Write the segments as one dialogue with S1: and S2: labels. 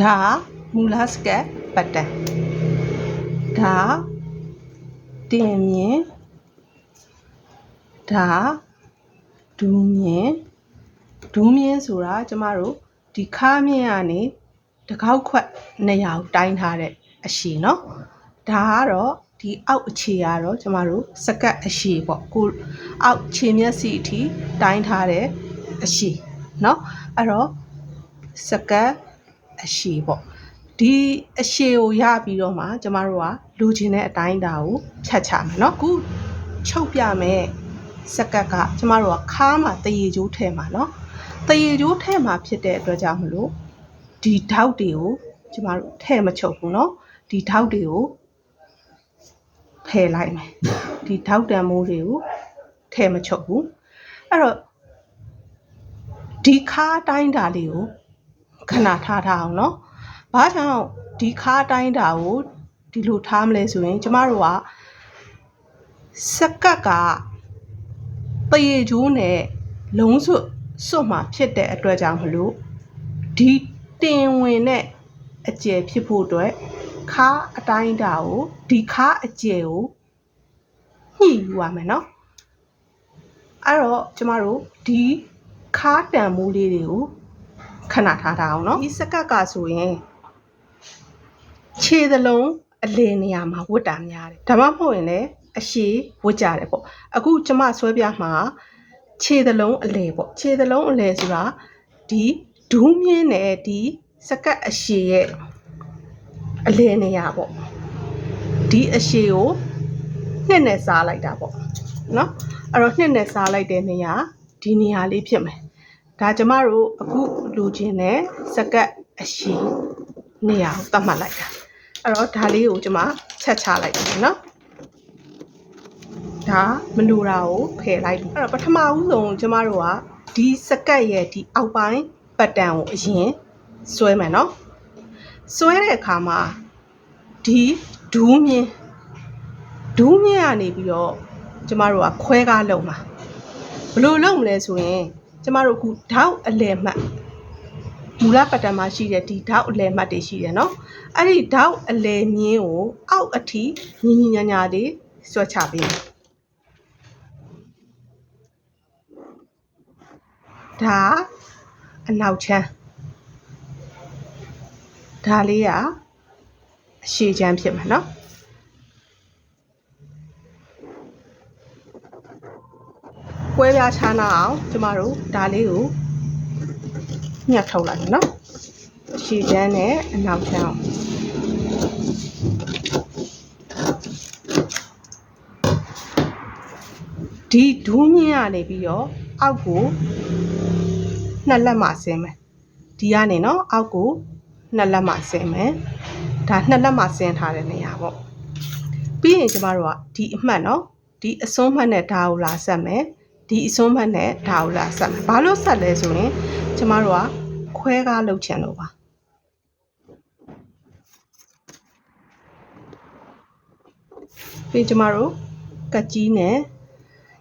S1: ဒါမူလစကတ်ပတ်တန်ဒါတင်မြင်ဒါဒူးမြင်ဆိုတာကျမတို့ဒီခါမြင့်ကနေတကောက်ခွက်200ကိုတိုင်းထားတဲ့အရှည်เนาะဒါကတော့ဒီအောက်အခြေကတော့ကျမတို့စကတ်အရှည်ပေါ့ကိုအောက်ခြေမျက်စိအထိတိုင်းထားတဲ့အရှည်เนาะအဲ့တော့စကတ်အရှည်ပေါ့ဒီအရှည်ကိုရပြီးတော့မှကျမတို့ကလိုချင်တဲ့အတိုင်းအတာကိုဖြတ်ချမယ်เนาะခုချုပ်ပြမယ်စကတ်ကကျမတို့ကခါမှာတရေကျိုးထည့်မှာเนาะတရေကျိုးထည့်မှာဖြစ်တဲ့အတွက်ကြောင့်မလို့ဒီထောက်တွေကိုကျမတို့ထည့်မချုပ်ဘူးเนาะဒီထောက်တွေကိုဖယ်လိုက်မယ်ဒီထောက်တံမိုးတွေကိုထည့်မချုပ်ဘူးအဲ့တော့ဒီခါတိုင်းတာလေးကိုခဏထားအောင်เนาะဘာကြောင့်ဒီခါတိုင်းတာကိုဒီလိုထားမလဲဆိုရင်ကျမတို့ကစကတ်ကတရေကျိုးနဲ့လုံးစွတ်မှာဖြစ်တဲ့အတွက်ကြောင့်မလို့ဒီတင်ဝင်တဲ့အကျယ်ဖြစ်ဖို့အတွက်ခါအတိုင်းတာကိုဒီခါအကျယ်ကိုညှိယူရမယ်เนาะအဲ့တော့ကျမတို့ဒီခါတံမိုးလေးတွေကိုခဏထားအောင်เนาะဒီစကတ်ကဆိုရင်ခြေသလုံးအလယ်နေရာမှာဝတ်တာများတယ်ဒါမှမဟုတ်ရင်လည်းအရှည်ဝတ်ကြတယ်ပေါ့အခုကျမဆွဲပြမှာခြေသလုံးအလယ်ပေါ့ခြေသလုံးအလယ်ဆိုတာဒီဒူးမြင်းနဲ့ဒီစကတ်အရှည်ရဲ့အလယ်နေရာပေါ့ဒီအရှည်ကိုနှစ်နဲ့စားလိုက်တာပေါ့เนาะအဲ့တော့နှစ်နဲ့စားလိုက်တဲ့နေရာဒီနေရာလေးဖြစ်မယ်ဒါကျမတို့အခုလိုချင်တဲ့စကတ်အရှည်နေရာကိုသတ်မှတ်လိုက်တာအဲ့တော့ဒါလေးကိုကျမချက်ချလိုက်တယ်เนาะဒါမလိုတာကိုဖယ်လိုက်ပြီအဲ့တော့ပထမဦးဆုံးကျမတို့ကဒီစကတ်ရဲ့ဒီအောက်ပိုင်းပတ်တန်ကိုအရင်ဆွဲမယ်เนาะဆွဲတဲ့အခါမှာဒီဒူးမြင်းကနေပြီးတော့ကျမတို့ကခွဲကားလုံးမှာဘယ်လိုလုပ်မလဲဆိုရင်ကျမတို့အခုဓာတ်အလယ်မှတ်မူလပတ်တန်မှာရှိတဲ့ဒီဓာတ်အလယ်မှတ်တွေရှိတယ်เนาะအဲ့ဒီဓာတ်အလယ်မြင်းကိုအောက်အထိညီညာလေးဆွဲချပေးမယ်ဒါအနောက်ချမ်းဒါလေးကအရှေ့ချမ်းဖြစ်မှာเนาะကွဲပြားခြားနာအောင်ကျမတို့ဒါလေးကိုညှက်ထုတ်လိုက်မယ်เนาะအရှေ့ချမ်းနဲ့အနောက်ချမ်းဒီဒူးမြင့်ကနေပြီးတော့အောက်ကို2လက်မှဆင်းမယ်ဒီကနေเนาะအောက်ကို2လက်မှဆင်းမယ်ဒါ2လက်မှဆင်းထားတဲ့နေရာပေါ့ပြီးရင်ကျမတို့ကဒီအမှတ်เนาะဒီအစွန်းမှတ်နဲ့ဒါကိုလာဆက်မယ်ဒီအစွန်းမှတ်နဲ့ဒါကိုလာဆက်မယ်ဘာလို့ဆက်လဲဆိုရင်ကျမတို့ကခွဲကားလုပ်ချင်လို့ပါပြီးကျမတို့ကတ်ကြီးနဲ့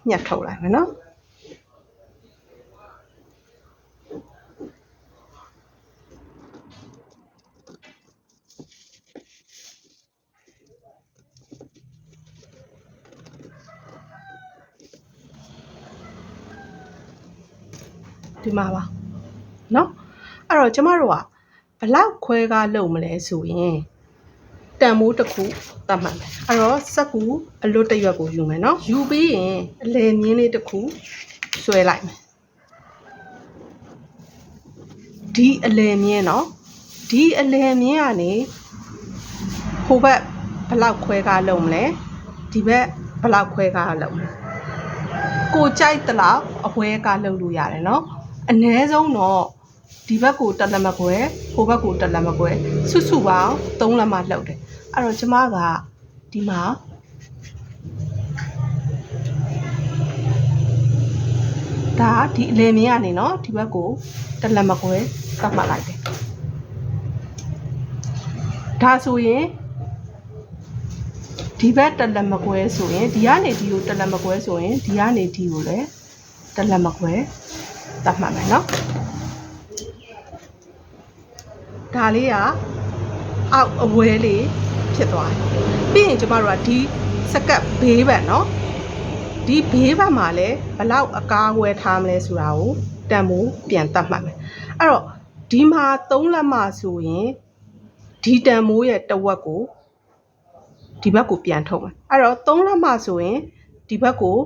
S1: ညှက်ထုတ်လိုက်မယ်เนาะဒီမှာပါเนาะအဲ့တော့ကျမတို့ကဘလောက်ခွဲကားလုပ်မလဲဆိုရင်တန်မိုးတစ်ခုသတ်မှတ်မယ်အဲ့တော့စက်ကူအလွတ်တရွက်ကိုယူမယ်เนาะယူပြီးရင်အလယ်မြင်းလေးတစ်ခုဆွဲလိုက်မယ်ဒီအလယ်မြင်းเนาะဒီအလယ်မြင်းကနေဟိုဘက်ဘလောက်ခွဲကားလုပ်မလဲဒီဘက်ဘလောက်ခွဲကားလုပ်မလဲကိုကြိုက်တလောက်အပွဲကားလုပ်လို့ရတယ်เนาะအနည်းဆုံးတော့ဒီဘက်ကို1လက်မခွဲဟိုဘက်ကို1လက်မခွဲစုပေါင်း3လက်မလှုပ်တယ်အဲ့တော့ကျမကဒီမှာဒါဒီအလယ်မြင်းကနေเนาะဒီဘက်ကို1လက်မခွဲသတ်မှတ်လိုက်တယ်ဒါဆိုရင်ဒီဘက်1လက်မခွဲဆိုရင်ဒီကနေဒီကို1လက်မခွဲဆိုရင်ဒီကနေဒီကိုလည်း1လက်မခွဲသတ်မှတ်မယ်เนาะ ဒါလေးကအောက်အဝဲလေးဖြစ်သွားတယ်ပြီးရင်ကျမတို့ကဒီစကတ်ဘေးဘက်နော်ဒီဘေးဘက်မှာလည်းဘလောက်အကားဝဲထားမလဲဆိုတာကိုတန်ဖိုးပြန်သတ်မှတ်မယ်အဲ့တော့ဒီမှာ3လက်မဆိုရင်ဒီတန်ဖိုးရဲ့တစ်ဝက်ကိုဒီဘက်ကိုပြန်ထုတ်မယ်အဲ့တော့3လက်မဆိုရင်ဒီဘက်ကို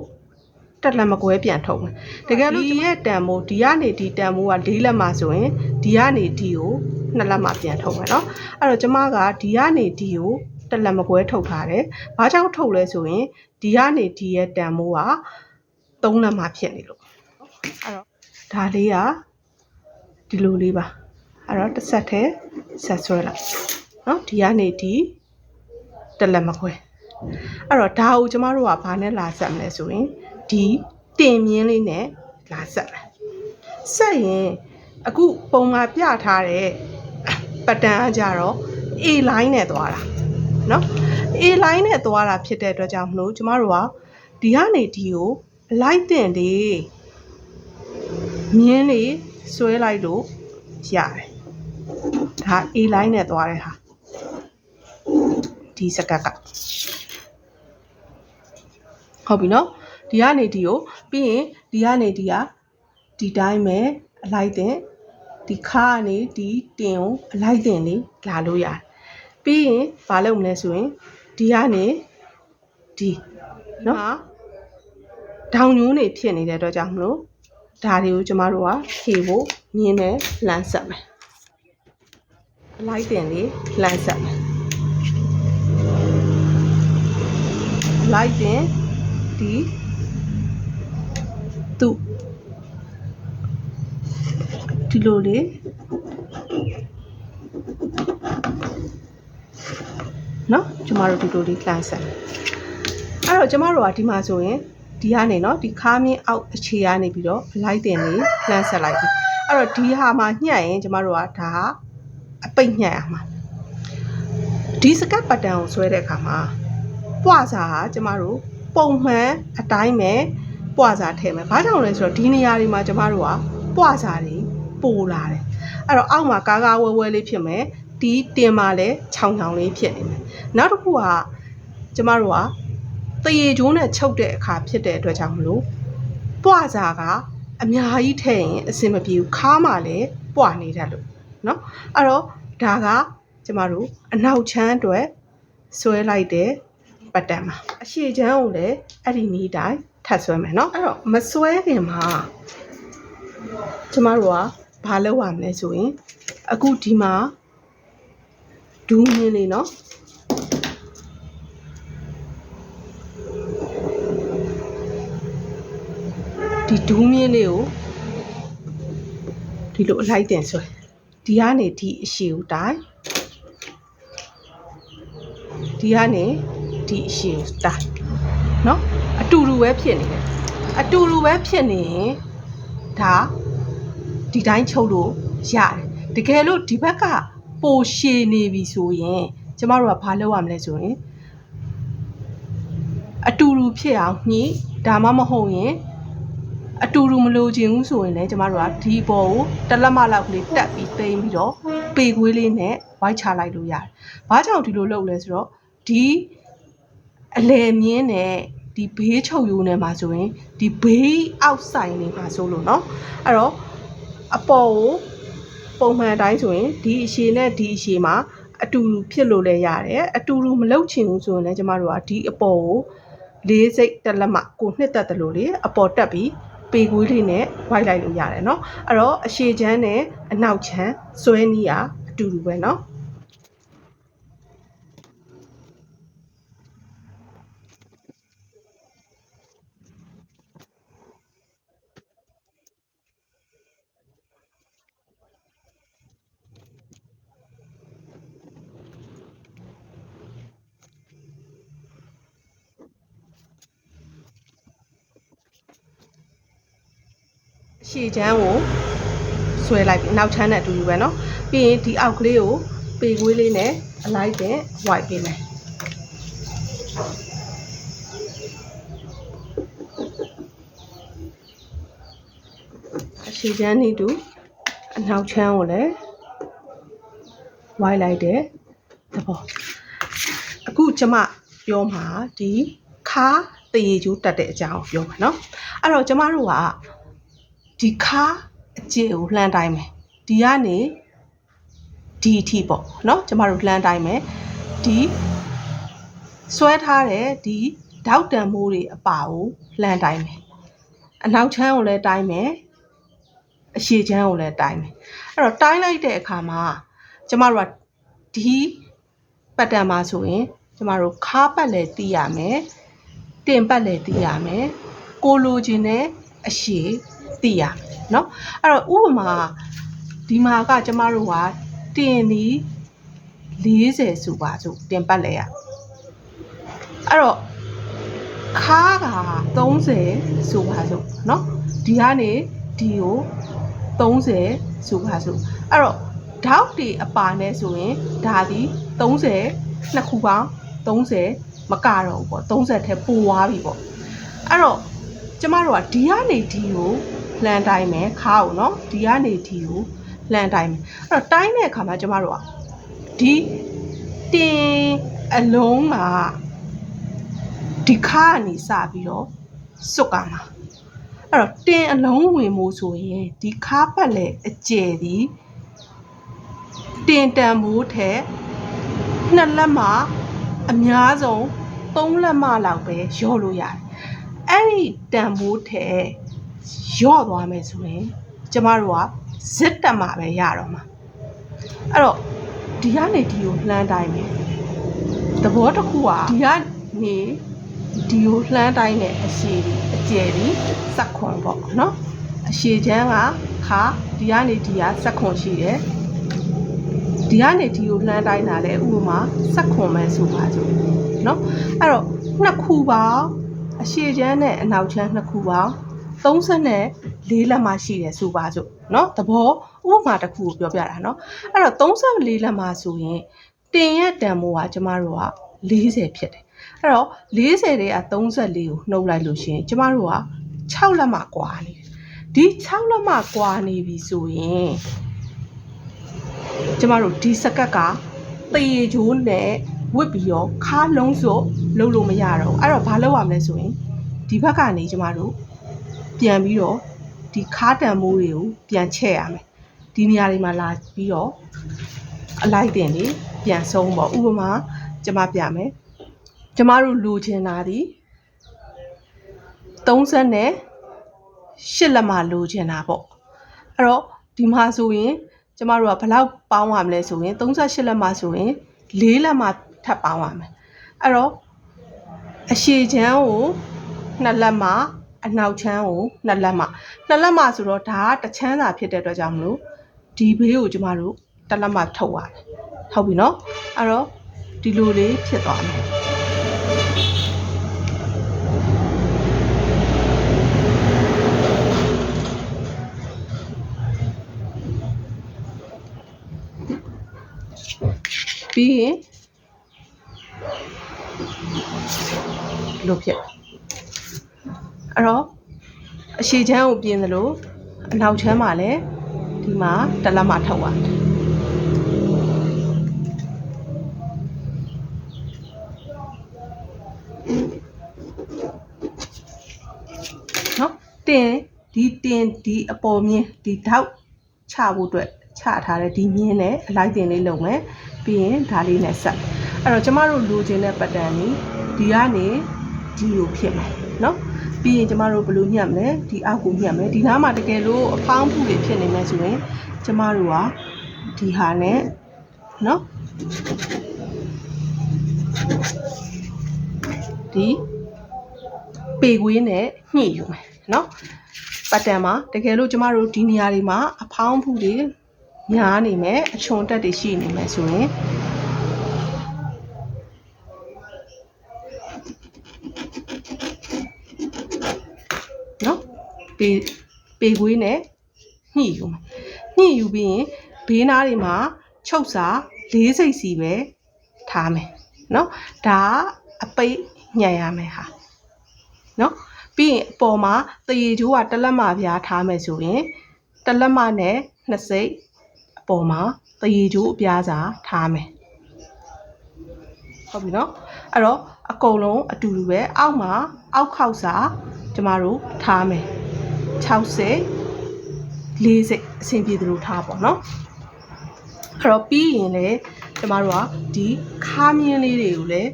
S1: တက်လက်မကွဲပြန်ထုတ်မယ်တကယ်လို့ဒီရဲ့တန်ဖိုးဒီကနေဒီတန်ဖိုးက4လက်မဆိုရင်ဒီကနေဒီကို2လက်မပြန်ထုတ်မယ်နော်အဲ့တော့ကျမကဒီကနေဒီကိုတက်လက်မကွဲထုတ်ထားတယ်ဘာကြောင့်ထုတ်လဲဆိုရင်ဒီကနေဒီရဲ့တန်ဖိုးက3လက်မဖြစ်နေလို့အဲ့တော့ဒါလေးကဒီလိုလေးပါအဲ့တော့တစ်ဆက်ထဲဆက်ဆွဲလိုက်နော်ဒီကနေဒီတက်လက်မခွဲအဲ့တော့ဒါကိုကျမတို့ကဘာနဲ့လာဆက်မလဲဆိုရင်ဒီတင်မြင်းလေးနဲ့လာဆက်မယ်ဆက်ရင်အခုပုံမှာပြထားတဲ့ပတ်တန်ကကြတော့ A line နဲ့သွားတာနော် A line နဲ့သွားတာဖြစ်တဲ့အတွက်ကြောင့်မလို့ကျမတို့ကဒီကနေဒီကိုလိုက်တင်လေးမြင်းလေးဆွဲလိုက်လို့ရတယ်ဒါ A line နဲ့သွားတဲ့ဟာဒီစကတ်ကဟုတ်ပြီနော်ဒီကနေဒီကိုပြီးရင်ဒီကနေဒီကဒီတိုင်းပဲအလိုက်တင်ဒီခါကနေဒီတင်ကိုအလိုက်တင်လေးလာလို့ရတယ်ပြီးရင်ဘာလုပ်မလဲဆိုရင်ဒီကနေဒီနော်ဒေါင်ညိုးနေဖြစ်နေတဲ့အတွက်ကြောင့်မလို့ဒါတွေကိုကျမတို့ကဖြေဖို့မြင်းနဲ့လမ်းဆက်မယ်အလိုက်တင်လေးလမ်းဆက်မယ်အလိုက်တင်ဒီဒီလိုလေးနော်ကျမတို့ဒီလိုလေးလမ်းဆက်အဲ့တော့ကျမတို့ကဒီမှာဆိုရင်ဒီကနေနော်ဒီခါမင်းအောက်အခြေကနေပြီးတော့အလိုက်တင်လေးလမ်းဆက်လိုက်ပြီအဲ့တော့ဒီဟာမှာညှက်ရင်ကျမတို့ကဒါအပိတ်ညှက်ရမှာဒီစကတ်ပတ်တန်ကိုဆွဲတဲ့အခါမှာပွားစာကကျမတို့ပုံမှန်အတိုင်းပဲပွားစာထည့်မယ်ဘာကြောင့်လဲဆိုတော့ဒီနေရာတွေမှာကျမတို့ကပွားစာတွေပိုလာတယ်အဲ့တော့အောက်မှာကားကားဝဲဝဲလေးဖြစ်မယ်ဒီတင်မှာလည်းခြောင်ခြောင်လေးဖြစ်နေမယ်နောက်တစ်ခုကကျမတို့ကတရေကျိုးနဲ့ချုပ်တဲ့အခါဖြစ်တဲ့အတွက်ကြောင့်မလို့ပွားစာကအများကြီးထည့်ရင်အဆင်မပြေဘူးခါမှလည်းပွားနေတတ်လို့เนาะအဲ့တော့ဒါကကျမတို့အနောက်ချမ်းအတွက်ဆွဲလိုက်တဲ့ပတ်တန်မှာအရှေ့ချမ်းကိုလည်းအဲ့ဒီနည်းတိုင်းထပ်ဆွဲမယ်เนาะအဲ့တော့မဆွဲခင်မှာကျမတို့ကဘာလုပ်ရမလဲဆိုရင်အခုဒီမှာဒူးမြင်းလေးเนาะဒီဒူးမြင်းလေးကိုဒီလိုအလိုက်တင်ဆွဲဒီကနေဒီအရှည်ကိုတိုင်းဒီကနေဒီအရှည်ကိုတိုင်းเนาะအတူတူပဲဖြစ်နေတယ်အတူတူပဲဖြစ်နေရင်ဒါဒီတိုင်းချုပ်လို့ရတယ်တကယ်လို့ဒီဘက်ကပိုရှည်နေပြီဆိုရင်ကျမတို့ကဘာလုပ်ရမလဲဆိုရင်အတူတူဖြစ်အောင်ညှိဒါမှမဟုတ်ရင်အတူတူမလို့ခြင်းဘူးဆိုရင်လည်းကျမတို့ကဒီဘောကိုတလက်မလောက်ကလေးတက်ပြီးသိမ်းပြီးတော့ပေခွေးလေးနဲ့ဝိုက်ချလိုက်လို့ရတယ်။ဘာကြောင့်ဒီလိုလုပ်လဲဆိုတော့ဒီအလယ်မြင်းနဲ့ဒီဘေးချုပ်ရိုးနဲ့မှာဆိုရင်ဒီဘေးအောက်ဆိုင်နေမှာဆိုလို့เนาะအဲ့တော့အပေါ်ကိုပုံမှန်တိုင်းဆိုရင်ဒီအရှည်နဲ့ဒီအရှည်မှာအတူတူဖြစ်လို့လည်းရတယ်အတူတူမလုပ်ချင်ဘူးဆိုရင်လည်းကျမတို့ကဒီအပေါ်ကိုလေးစိတ်တလက်မကိုနှစ်သက်တယ်လို့လေအပေါ်တက်ပြီးပေခွေးလေးနဲ့ဝိုက်လိုက်လို့ရတယ်เนาะအဲ့တော့အရှည်ချမ်းနဲ့အနောက်ချမ်းဆွဲနည်းအတူတူပဲเนาะရှည်ချမ်းကိုဆွဲလိုက်ပြီးနောက်ချမ်းနဲ့အတူတူပဲเนาะပြီးရင်ဒီအောက်ကလေးကိုပေခွေးလေးနဲ့အလိုက်တဲ့ဝိုက်ပေးမယ်အရှည်ချမ်းနေတူအနောက်ချမ်းကိုလည်း ဝိုင်းလိုက်တဲ့သဘောအခုကျမပြောမှာဒီခါတရေကျိုးတက်တဲ့အကြောင်းပြောမှာเนาะအဲ့တော့ကျမတို့ကဒီခါအကျကိုလှမ်းတိုင်းမယ်ဒီကနေဒီအထိပေါ့เนาะကျမတို့လှမ်းတိုင်းမယ်ဒီဆွဲထားတဲ့ဒီတောက်တံမိုးတွေအပါကိုလှမ်းတိုင်းမယ်အနောက်ချမ်းကိုလည်းတိုင်းမယ်အရှေ့ချမ်းကိုလည်းတိုင်းမယ်အဲ့တော့တိုင်းလိုက်တဲ့အခါမှာကျမတို့ကဒီပတ်တံမှာဆိုရင်ကျမတို့ခါပတ်လည်းတီးရမယ်တင်ပတ်လည်းတီးရမယ်ကိုလိုချင်တဲ့အရှေ့တီးရမယ်เนาะအဲ့တော့ဥပမာဒီမှာကကျမတို့ကတင်ဒီ40ဆိုပါစို့တင်ပတ်လည်းရအဲ့တော့ခါက30ဆိုပါစို့เนาะဒီကနေဒီကို30ဆိုပါစို့အဲ့တော့ဓာတ်တွေအပါနဲ့ဆိုရင်ဒါဒီ30နှစ်ခုပေါင်း30မကတော့ဘူးပေါ့30ထက်ပိုသွားပြီပေါ့အဲ့တော့ကျမတို့ကဒီကနေဒီကိုလှမ်းတိုင်းမယ်ခါကိုเนาะဒီကနေဒီကိုလှမ်းတိုင်းမယ်အဲ့တော့တိုင်းတဲ့အခါမှာကျမတို့ကဒီတင်အလုံးမှာဒီခါကနေစပြီးတော့စွတ်ကမှာအဲ့တော့တင်အလုံးဝင်မို့ဆိုရင်ဒီခါပတ်လေအကျယ်ဒီတင်တန်မိုးထက်2လက်မှအများဆုံး3လက်မှလောက်ပဲရော့လို့ရတယ်အဲ့ဒီတန်မိုးထက်ရော့သွားမယ်ဆိုရင်ကျမတို့ကဇစ်တက်မှာပဲရတော့မှာအဲ့တော့ဒီကနေဒီကိုလှမ်းတိုင်းမယ်သဘောတစ်ခုကဒီကနေဒီကိုလှမ်းတိုင်းတဲ့အရှည်ဒီအကျယ်ဒီစက်ခွန်ပေါ့နော်အရှည်ချမ်းကခါဒီကနေဒီကစက်ခွန်ရှိတယ်ဒီကနေဒီကိုလှမ်းတိုင်းတာလဲဥပမာစက်ခွန်ပဲဆိုပါစို့နော်အဲ့တော့နှစ်ခုပေါင်းအရှည်ချမ်းနဲ့အနောက်ချမ်းနှစ်ခုပေါင်း34လက်မှရှိတယ်ဆိုပါစို့နော်သဘောဥပမာတစ်ခုကိုပြောပြတာနော်အဲ့တော့34လက်မှဆိုရင်တင်ရဲ့တန်မိုးကကျမတို့က40ဖြစ်တယ်အဲ့တော့40တွေက34ကိုနှုတ်လိုက်လို့ရှိရင်ကျမတို့က6လက်မှကွာနေတယ်ဒီ6လက်မှကွာနေပြီဆိုရင်ကျမတို့ဒီစကတ်ကတေဂျိုးနဲ့ဝစ်ပြီးတော့ခါလုံးစို့လုံးလို့မရတော့အဲ့တော့ဘာလုပ်ရမလဲဆိုရင်ဒီဘက်ကနေကျမတို့ပြန်ပြီးတော့ဒီခါတန်မိုးတွေကိုပြန်ချက်ရမယ်ဒီနေရာတွေမှာလာပြီးတော့အလိုက်တင်လေးပြန်ဆုံးပေါ့ဥပမာကျမပြမယ်ကျမတို့လိုချင်တာဒီ38လက်မှလိုချင်တာပေါ့အဲ့တော့ဒီမှာဆိုရင်ကျမတို့ကဘယ်လောက်ပေါင်းရမလဲဆိုရင်38လက်မှဆိုရင်4လက်မှထပ်ပေါင်းရမယ်အဲ့တော့အရှည်ချမ်းကို2လက်မှအနောက်ချမ်းကို2လက်မှဆိုတော့ဒါကတစ်ချမ်းသာဖြစ်တဲ့အတွက်ကြောင့်မလို့ဒီဘေးကိုကျမတို့1လက်မှထုတ်ရတယ်ဟုတ်ပြီနော်အဲ့တော့ဒီလိုလေးဖြစ်သွားမယ်ပြီးရင်လို့ဖြစ်အဲ့တော့အရှည်ချမ်းကိုပြင်သလိုအနောက်ချမ်းမှာလည်းဒီမှာ1လက်မှထုတ်ရတယ်နော်တင်ဒီအပေါ်မြင်းဒီထောက်ချဖို့အတွက်ချထားတဲ့ဒီမြင်းနဲ့အလိုက်တင်လေးလုပ်မယ်ပြီးရင်ဒါလေးနဲ့ဆက်အဲ့တော့ကျမတို့လိုချင်တဲ့ပတ်တန်ဒီကနေဒီကိုဖြစ်မယ်နော်ပြီးရင်ကျမတို့ဘယ်လိုညှပ်မလဲဒီအောက်ကိုညှပ်မယ်ဒီနားမှာတကယ်လို့အဖောင်းဖူးတွေဖြစ်နေမယ်ဆိုရင်ကျမတို့ကဒီဟာနဲ့နော်ဒီပေခွေးနဲ့ညှိယူမယ်နော်ပတ်တန်မှာတကယ်လို့ကျမတို့ဒီနေရာတွေမှာအဖောင်းဖူးတွေများနေမယ်အချွန်တက်တွေရှိနေမယ်ဆိုရင်နော်ပေခွေးနဲ့ညှိယူမယ်ညှိယူပြီးရင်ဘေးနားတွေမှာချုပ်စာ4စိတ်စီပဲထားမယ်နော်ဒါအပိတ်ညံ့ရမယ်ဟာနော်ပြီးရင်အပေါ်မှာတရေကျိုးက1လက်မှပြားထားမယ်ဆိုရင်1လက်မှနဲ့2စိတ်အ ပေါ်မှာတရေကျိုးအပြားစာထားမယ်ဟုတ်ပြီနော်အဲ့တော့အကုန်လုံးအတူတူပဲအောက်မှာအောက်ခောက်စာကျမတို့ထားမယ်60 40အဆင်ပြေသလိုထားပေါ့နော်အဲ့တော့ပြီးရင်လေကျမတို့ကဒီခါးမြင်းလေးတွေကိုလည်း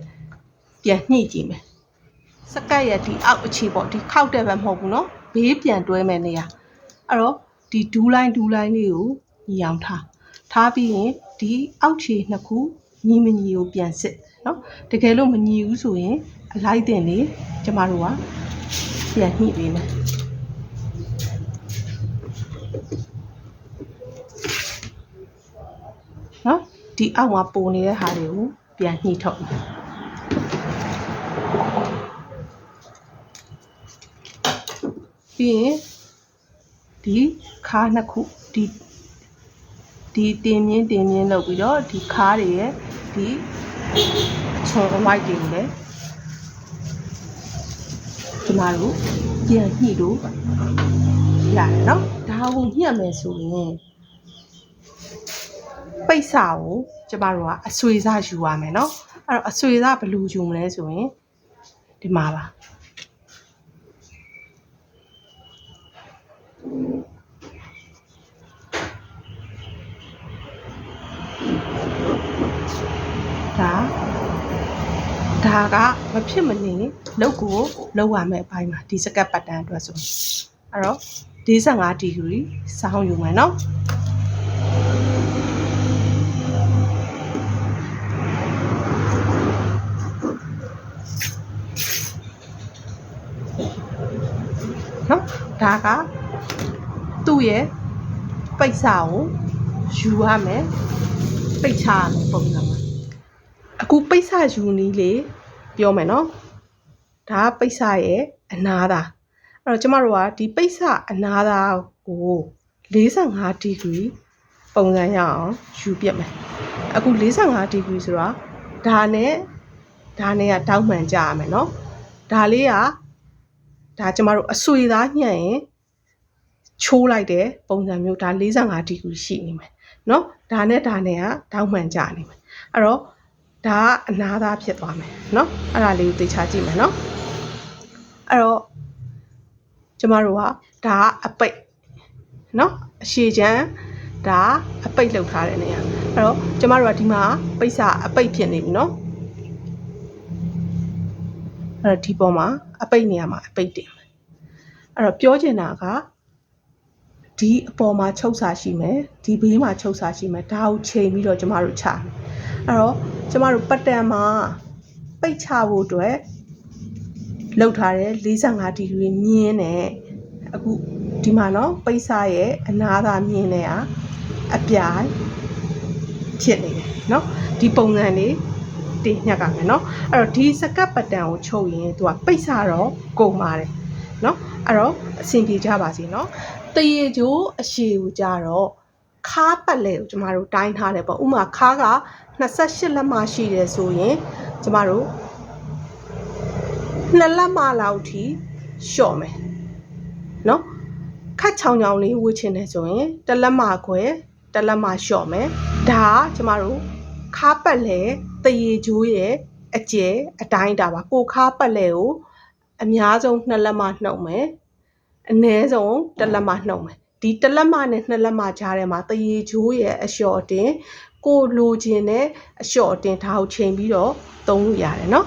S1: ပြန်ညှိကြည့်မယ်စကတ်ရဲ့ဒီအောက်အခြေပေါ့ဒီခောက်တဲ့ဘက်မဟုတ်ဘူးနော်ဘေးပြန်တွဲမယ်နေရအဲ့တော့ဒီဒူးလိုင်းလေးကိုညီအောင်ထားပြီးရင်ဒီအောက်ခြေနှစ်ခုညီမညီကိုပြန်စစ်နော်တကယ်လို့မညီဘူးဆိုရင်အလိုက်တင်လေးကျမတို့ကပြန်ညှိပေးမယ်နော်ဒီအောက်မှာပုံနေတဲ့ဟာတွေကိုပြန်ညှိထုတ်မယ်ပြီးရင်ဒီခါးနှစ်ခုဒီတင်မြင့်လုပ်ပြီးတော့ဒီခါးတွေရဲ့ဒီအချော်ဝိုက်တွေကိုလည်းကျမတို့ပြန်ညှိလို့ရတယ်နော်ဒါကိုညှက်မယ်ဆိုရင်ပိတ်စာကိုကျမတို့ကအဆွေစားယူရမယ်နော်အဲ့တော့အဆွေစားဘယ်လိုယူမလဲဆိုရင်ဒီမှာပါဒါကမဖြစ်မနေလောက်ကိုလောက်ရမယ်အပိုင်းမှာဒီစကတ်ပတ်တန်အတွက်ဆိုအဲ့တော့45ဒီဂရီစောင်းယူမယ်နော်ဒါကသူ့ရဲ့ပိတ်စာကိုယူရမယ်ပိတ်ချရမယ်ပုံစံမှာအခုပိတ်စာယူနည်းလေးပြောမယ်နော်ဒါကပိတ်စာရဲ့အနားသားအဲ့တော့ကျမတို့ကဒီပိတ်စာအနားသားကို45ဒီဂရီပုံစံရအောင်ယူပြမယ်အခု45ဒီဂရီဆိုတော့ဒါနဲ့ကတောက်မှန်ကြရမယ်နော်ဒါလေးကဒါကျမတို့အဆွေသားညှက်ရင်ချိုးလိုက်တဲ့ပုံစံမျိုးဒါ45ဒီဂရီရှိနေမယ်နော်ဒါနဲ့ကတောက်မှန်ကြနေမယ်အဲ့တော့ဒါကအနားသားဖြစ်သွားမယ်เนาะအဲ့ဒါလေးကိုသိချကြည့်မယ်เนาะအဲ့တော့ကျမတို့ကဒါကအပိတ်เนาะအရှည်ချမ်းဒါအပိတ်လောက်ထားတဲ့နေရာအဲ့တော့ကျမတို့ကဒီမှာပိတ်စာအပိတ်ဖြစ်နေပြီเนาะအဲ့တော့ဒီပေါ်မှာအပိတ်နေရာမှာအပိတ်တင်မယ်အဲ့တော့ပြောချင်တာကဒီအပေါ်မှာချုပ်စာရှိမယ်ဒီဘေးမှာချုပ်စာရှိမယ်ဒါကိုချိန်ပြီးတော့ကျမတို့ချမယ်အဲ့တော့ကျမတို့ပတ်တန်မှာပိတ်ချဖို့အတွက်လောက်ထားတဲ့45ဒီဂရီမြင်းနဲ့အခုဒီမှာနော်ပိတ်စာရဲ့အနားသားမြင်းနဲ့အပြိုင်ဖြစ်နေတယ်เนาะဒီပုံစံလေးတင်ညှက်ကမယ်เนาะအဲ့တော့ဒီစကတ်ပတ်တန်ကိုချုပ်ရင်သူကပိတ်စာတော့ကုန်ပါတယ်เนาะအဲ့တော့အဆင်ပြေကြပါစေเนาะတရေကျိုးအရှည်ကိုကြတော့ခါးပတ်လဲကိုကျမတို့တိုင်းထားတယ်ပေါ့ဥမာခါးက28လက်မရှိတယ်ဆိုရင်ကျမတို့2လက်မလောက်ထိလျှော့မယ်เนาะခတ်ချောင်းလေးဝှေ့ချင်တယ်ဆိုရင်1လက်မခွဲ1လက်မလျှော့မယ်ဒါကကျမတို့ခါးပတ်လဲတရေကျိုးရဲ့အကျယ်အတိုင်းတာပါကိုခါးပတ်လဲကိုအများဆုံး2လက်မနှုတ်မယ်အနည်းဆုံး1လက်မနှုတ်မယ်ဒီ1လက်မနဲ့2လက်မကြားထဲမှာတရေကျိုးရဲ့အလျှော့အတင်းကိုလိုချင်တဲ့အလျှော့အတင်းဒါကိုချိန်ပြီးတော့သုံးလို့ရတယ်เนาะ